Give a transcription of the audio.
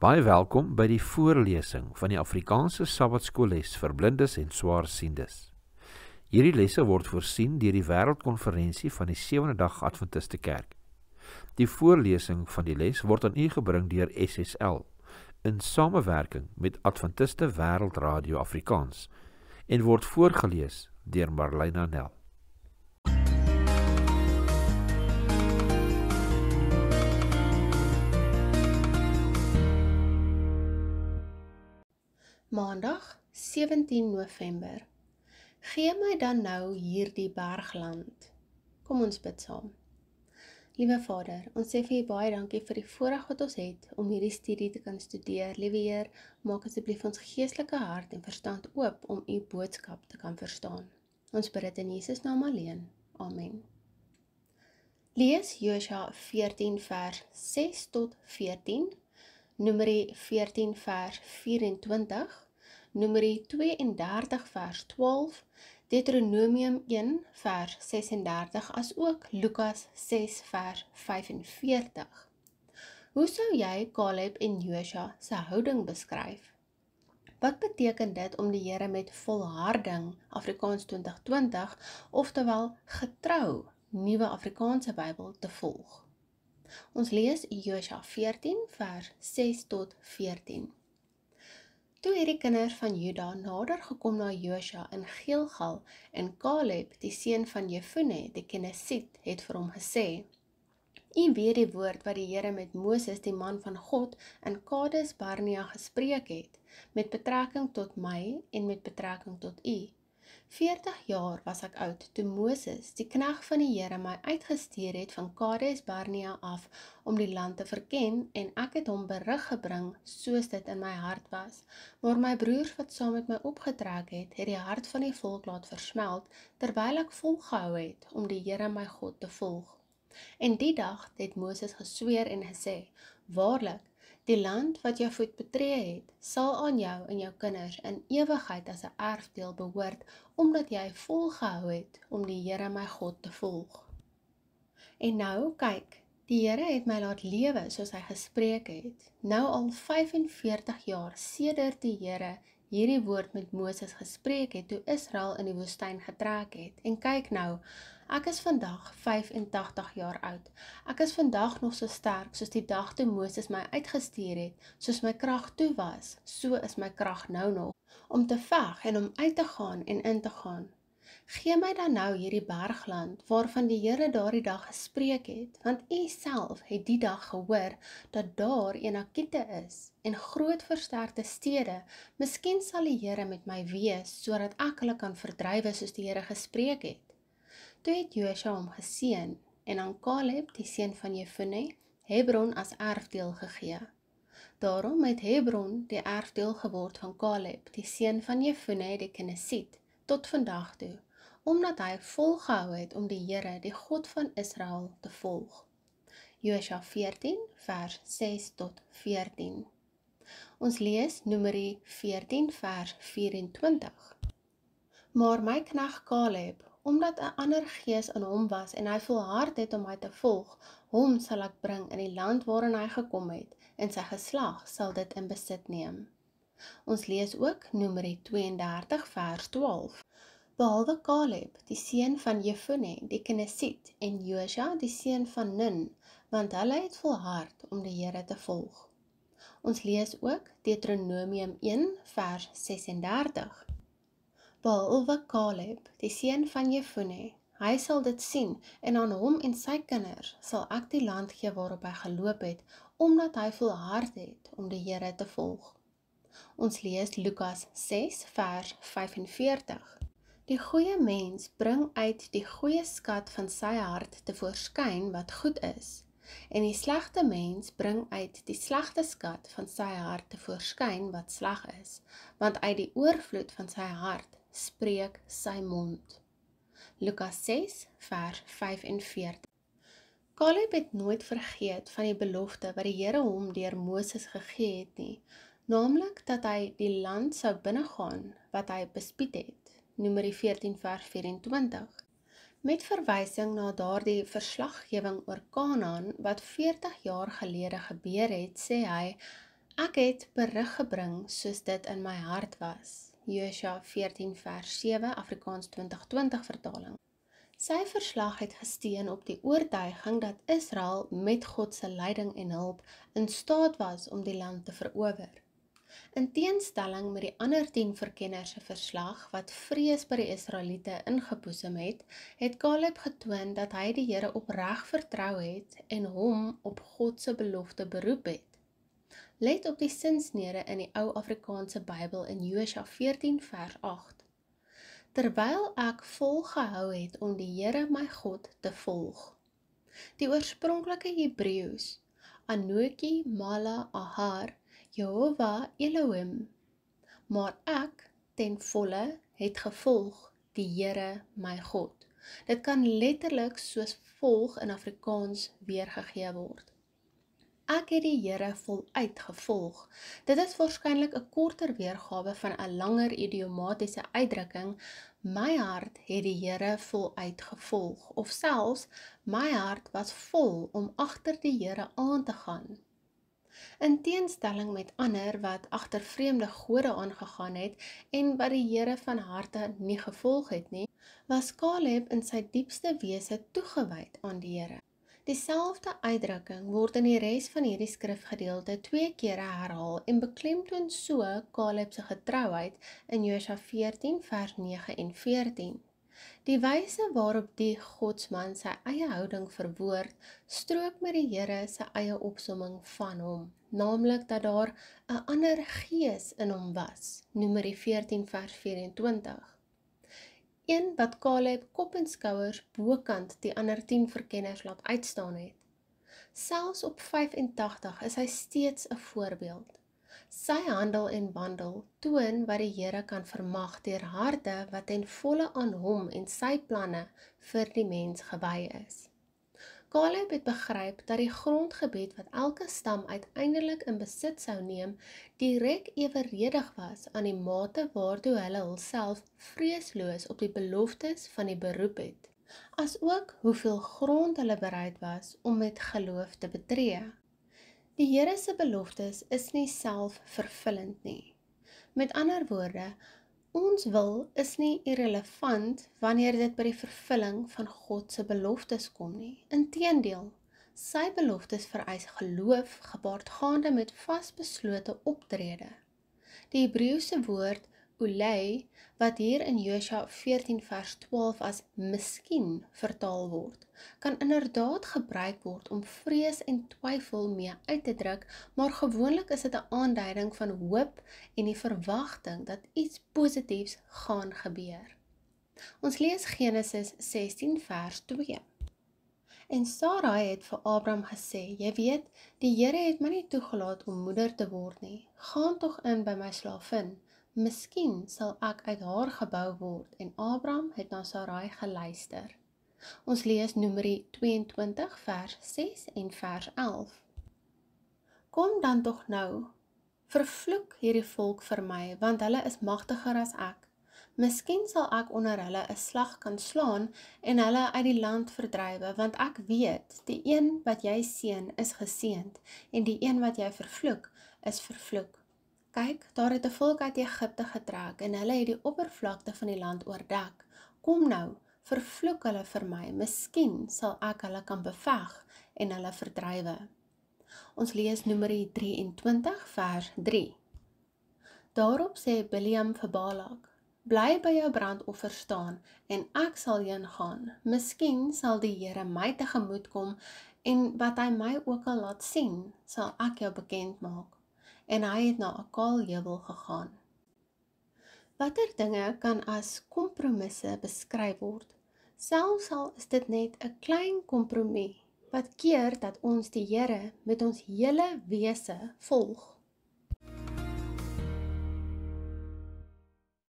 Baie welkom by die voorlesing van die Afrikaanse Sabbatskoolles vir blindes en swaarsiendes. Hierdie lesse word voorsien deur die Wêreldkonferensie van die Sewende Dag Adventiste Kerk. Die voorlesing van die les word aan u gebring deur SSL in samewerking met Adventiste Wêreldradio Afrikaans en word voorgelees deur Marlena Nel. Maandag, 17 November. Gee my dan nou hierdie bergland. Kom ons bid saam. Liewe Vader, ons sê vir U baie dankie vir die voorreg wat ons het om hierdie studie te kan studeer. Liewe Heer, maak asseblief ons geestelike hart en verstand oop om U boodskap te kan verstaan. Ons bid dit in Jesus naam alleen. Amen. Lees Josua 14 vers 6 tot 14, Numeri 14 vers 24, Numeri 32 vers 12, Deuteronomium 1 vers 36, as ook Lukas 6 vers 45. Hoe sou jy Caleb en Josua se houding beskryf? Wat beteken dit om die Here met volharding, Afrikaans 2020, oftewel getrou, Nuwe Afrikaanse Bybel te volg? Ons lees Josua 14 vers 6 tot 14. Toe het die kinders van Juda nader gekom na Josua in Gilgal, en Caleb, die seun van Jefune, die Kenesiet, het vir hom gesê: U weet die woord wat die Here met Moses, die man van God, in Kades Barnea gespreek het, met betrekking tot my en met betrekking tot u. 40 jaar was ek oud, toe Moses, die knegt van die Here, my uitgestuur het van Kades Barnea af, om die land te verken, en ek het hom berig gebring, soos dit in my hart was. Maar my broers wat saam met my opgetrek het die hart van die volk laat versmelt, terwyl ek volgehou het, om die Here my God te volg. En die dag het Moses gesweer en gesê: Waarlik, die land wat jou voet betree het, sal aan jou en jou kinders in ewigheid as 'n erfdeel behoort, omdat jy volgehou het om die Here my God te volg. En nou, kyk, die Here het my laat lewe soos hy gespreek het. Nou al 45 jaar sedert die Here hierdie woord met Moses gespreek het, toe Israel in die woestyn getrek het. En kyk nou, ek is vandag 85 jaar oud. Ek is vandag nog so sterk soos die dag toe Moses my uitgestuur het. Soos my krag toe was, so is my krag nou nog, om te veg en om uit te gaan en in te gaan. Gee my dan nou hierdie bergland, waarvan die Here daardie dag gespreek het, want u self het die dag gehoor, dat daar Enakiete is, en groot versterkte stede. Miskien sal die Here met my wees, sodat ek hulle kan verdrywe soos die Here gespreek het. Toe het Josua hom geseën, en aan Caleb, die seun van Jefune, Hebron as erfdeel gegee. Daarom het Hebron die erfdeel geword van Caleb, die seun van Jefune, die Kenesiet, tot vandag toe, omdat hy volgehou het om die Here, die God van Israel, te volg. Josua 14 vers 6 tot 14. Ons lees Numeri 14 vers 24. Maar my knegt Caleb, omdat 'n ander gees in hom was en hy volhard het om my te volg, hom sal ek bring in die land waarin hy gekom het, en sy geslag sal dit in besit neem. Ons lees ook Numeri 32 vers 12. Behalwe Caleb, die seun van Jefune, die Kenesiet, en Josua, die seun van Nun, want hulle het volhard om die Here te volg. Ons lees ook Deuteronomium 1 vers 36. Behalwe Caleb, die seun van Jefune, hy sal dit sien, en aan hom en sy kinders sal ek die land gee waarop hy geloop het, omdat hy volhard het om die Here te volg. Ons lees Lukas 6 vers 45. Die goeie mens bring uit die goeie skat van sy hart tevoorskyn wat goed is, en die slegte mens bring uit die slegte skat van sy hart tevoorskyn wat sleg is, want uit die oorvloed van sy hart spreek sy mond. Lukas 6 vers 45. Caleb het nooit vergeet van die belofte wat die Here hom deur Moses gegee het nie, naamlik dat hy die land sou binnegaan wat hy bespied het. Numeri 14 vers 24. Met verwysing na daardie verslaggewing oor Kanaan wat 40 jaar gelede gebeur het, sê hy: Ek het berig gebring soos dit in my hart was. Josua 14 vers 7, Afrikaans 2020 vertaling. Sy verslag het gesteun op die oortuiging dat Israel met God se leiding en hulp in staat was om die land te verower. In teenstelling met die ander 10 verkenners se verslag wat vrees by die Israeliete ingepoesem het, het Caleb getoon dat hy die Here opreg vertrou het en hom op God se belofte beroep het. Let op die sinsnede in die ou Afrikaanse Bybel in Josua 14 vers 8. Terwyl ek volgehou het om die Here my God te volg. Die oorspronklike Hebreëus, Anoki Mala Ahar, Jehovah Elohim, maar ek ten volle het gevolg die Here my God. Dit kan letterlik soos volg in Afrikaans weergegee word. Ek het die Here voluit gevolg. Dit is waarskynlik 'n korter weergawe van 'n langer idiomatiese uitdrukking, my hart het die Here voluit gevolg, of selfs, my hart was vol om agter die Here aan te gaan. In teenstelling met ander wat agter vreemde gode aangegaan het en wat die Here van harte nie gevolg het nie, was Caleb in sy diepste wese toegewyd aan die Here. Dieselfde uitdrukking word in die res van hierdie skrifgedeelte 2 kere herhaal en beklemtoon so Caleb se getrouheid in Josua 14 vers 9 en 14. Die wyse waarop die godsman sy eie houding verwoord, strook met die Here se eie opsomming van hom, naamlik dat daar 'n ander gees in hom was, Numeri 14 vers 24. Een wat Caleb kop en skouers bokant die ander 10 verkenners laat uitstaan het. Selfs op 85 is hy steeds 'n voorbeeld. Sy handel en wandel toon wat die Here kan vermag deur harte wat ten volle aan hom en sy planne vir die mens gewy is. Caleb het begryp dat die grondgebied wat elke stam uiteindelik in besit sou neem, direk eweredig was aan die mate waartoe hulle hulself vreesloos op die beloftes van die beroep het, as ook hoeveel grond hulle bereid was om met geloof te betree. Die Here se beloftes is nie selfvervullend nie. Met ander woorde, ons wil is nie irrelevant wanneer dit by die vervulling van God se beloftes kom nie. Inteendeel, sy beloftes vereis geloof gepaardgaande met vasbeslote optrede. Die Hebreëse woord ulei, wat hier in Josua 14 vers 12 as miskien vertaal word, kan inderdaad gebruik word om vrees en twyfel mee uit te druk, maar gewoonlik is dit 'n aanduiding van hoop en die verwagting dat iets positiefs gaan gebeur. Ons lees Genesis 16 vers 2. En Sarai het vir Abraham gesê, jy weet, die Here het my nie toegelaat om moeder te word nie. Gaan tog in by my slavin. Miskien sal ek uit haar gebou word, en Abraham het na Sarai geluister. Ons lees Numeri 22 vers 6 en vers 11. Kom dan tog nou, vervloek hierdie volk vir my, want hulle is magtiger as ek. Miskien sal ek onder hulle 'n slag kan slaan en hulle uit die land verdrywe, want ek weet, die een wat jy seën is geseënd, en die een wat jy vervloek is vervloek. Kyk, daar het 'n volk uit Egipte getrek en hulle het die oppervlakte van die land oordek. Kom nou, vervloek hulle vir my, miskien sal ek hulle kan beveg en hulle verdrywe. Ons lees Numeri 23 vers 3. Daarop sê Bileam vir Balak, bly by jou brandoffer staan en ek sal heen gaan. Miskien sal die Here my tegemoet kom en wat hy my ook al laat sien, sal ek jou bekend maak. En hy het na 'n kaal heuwel gegaan. Watter dinge kan as kompromisse beskryf word? Selfs al is dit net 'n klein kompromie, wat keer dat ons die Here met ons hele wese volg.